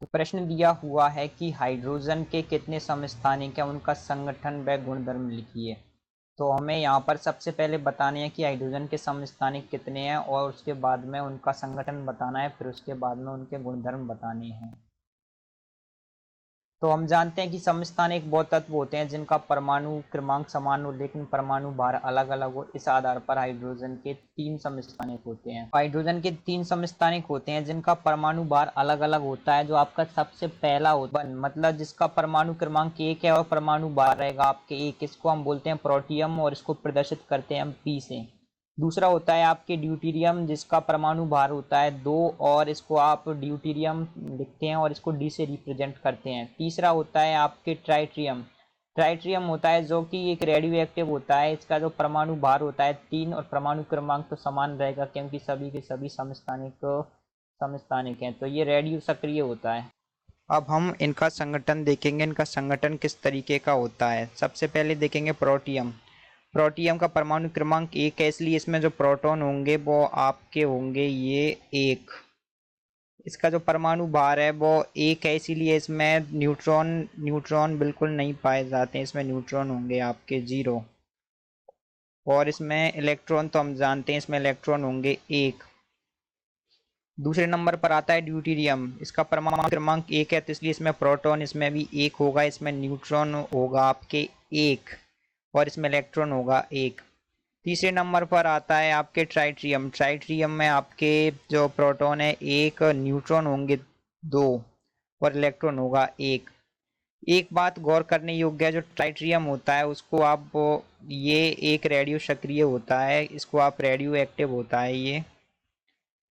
तो प्रश्न दिया हुआ है कि हाइड्रोजन के कितने समस्थानिक हैं, उनका संगठन व गुणधर्म लिखिए। तो हमें यहाँ पर सबसे पहले बताने हैं कि हाइड्रोजन के समस्थानिक कितने हैं और उसके बाद में उनका संगठन बताना है, फिर उसके बाद में उनके गुणधर्म बताने हैं। तो हम जानते हैं कि समस्थानिक वो तत्व होते हैं जिनका परमाणु क्रमांक समान हो लेकिन परमाणु भार अलग अलग हो। इस आधार पर हाइड्रोजन के 3 समस्थानिक होते हैं। हाइड्रोजन के 3 समस्थानिक होते हैं जिनका परमाणु भार अलग अलग होता है। जो आपका सबसे पहला होता है, मतलब जिसका परमाणु क्रमांक 1 है और परमाणु भार रहेगा आपके 1, इसको हम बोलते हैं प्रोटियम और इसको प्रदर्शित करते हैं हम P से। दूसरा होता है आपके ड्यूटेरियम जिसका परमाणु भार होता है 2 और इसको आप ड्यूटेरियम लिखते हैं और इसको डी से रिप्रेजेंट करते हैं। तीसरा होता है आपके ट्राइट्रियम। ट्राइट्रियम होता है जो कि एक रेडियो एक्टिव होता है। इसका जो परमाणु भार होता है 3 और परमाणु क्रमांक तो समान रहेगा क्योंकि सभी के सभी समस्थानिक हैं, तो ये रेडियो सक्रिय होता है। अब हम इनका संगठन देखेंगे, इनका संगठन किस तरीके का होता है। सबसे पहले देखेंगे प्रोटियम। प्रोटियम का परमाणु क्रमांक 1 है, इसलिए इसमें जो प्रोटॉन होंगे वो आपके होंगे ये 1। इसका जो परमाणु भार है वो 1 है, इसीलिए इसमें न्यूट्रॉन बिल्कुल नहीं पाए जाते हैं। इसमें न्यूट्रॉन होंगे आपके 0। और इसमें इलेक्ट्रॉन तो हम जानते हैं, इसमें इलेक्ट्रॉन होंगे 1। दूसरे नंबर पर आता है ड्यूटेरियम। इसका परमाणु क्रमांक 1 है, तो इसलिए इसमें प्रोटॉन इसमें भी 1 होगा। इसमें न्यूट्रॉन होगा आपके 1 और इसमें इलेक्ट्रॉन होगा 1। तीसरे नंबर पर आता है आपके ट्राइट्रियम। ट्राइट्रियम में आपके जो प्रोटॉन है 1, न्यूट्रॉन होंगे 2 और इलेक्ट्रॉन होगा 1। एक बात गौर करने योग्य है, जो ट्राइट्रियम होता है उसको आप ये एक रेडियो सक्रिय होता है, इसको आप रेडियो एक्टिव होता है। ये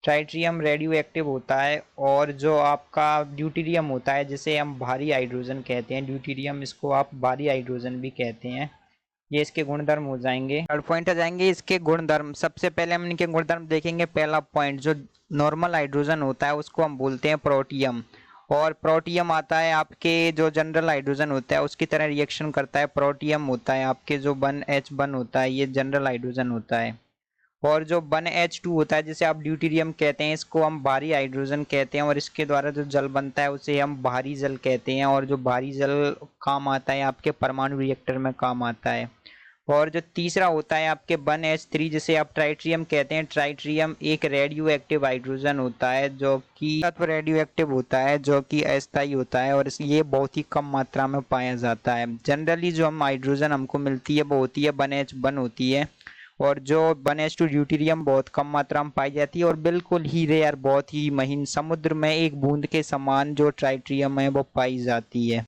ट्राइट्रियम रेडियो एक्टिव होता है। और जो आपका ड्यूटेरियम होता है जिसे हम भारी हाइड्रोजन कहते हैं, ड्यूटेरियम इसको आप भारी हाइड्रोजन भी कहते हैं। ये इसके गुणधर्म हो जाएंगे। थर्ड पॉइंट आ जाएंगे इसके गुणधर्म। सबसे पहले हम इनके गुणधर्म देखेंगे। पहला पॉइंट, जो नॉर्मल हाइड्रोजन होता है उसको हम बोलते हैं प्रोटियम। और प्रोटियम आता है आपके जो जनरल हाइड्रोजन होता है उसकी तरह रिएक्शन करता है। प्रोटियम होता है आपके जो 1H1 होता है, ये जनरल हाइड्रोजन होता है। और जो 1H2 होता है जिसे आप ड्यूटेरियम कहते हैं, इसको हम भारी हाइड्रोजन कहते हैं। और इसके द्वारा जो जल बनता है उसे हम भारी जल कहते हैं। और जो भारी जल काम आता है आपके परमाणु रिएक्टर में काम आता है। और जो तीसरा होता है आपके 1H3 जिसे आप ट्राइट्रियम कहते हैं। ट्राइट्रियम एक रेडियो एक्टिव हाइड्रोजन होता है जो कि तत्व रेडियो एक्टिव होता है, जो कि अस्थायी होता है और ये बहुत ही कम मात्रा में पाया जाता है। जनरली जो हम हाइड्रोजन हमको मिलती है वो होती है 1H1 होती है। और जो 1H2 ड्यूटेरियम बहुत कम मात्रा में पाई जाती है और बिल्कुल ही रेयर, बहुत ही महीन, समुद्र में एक बूंद के समान जो ट्राइट्रियम है वो पाई जाती है।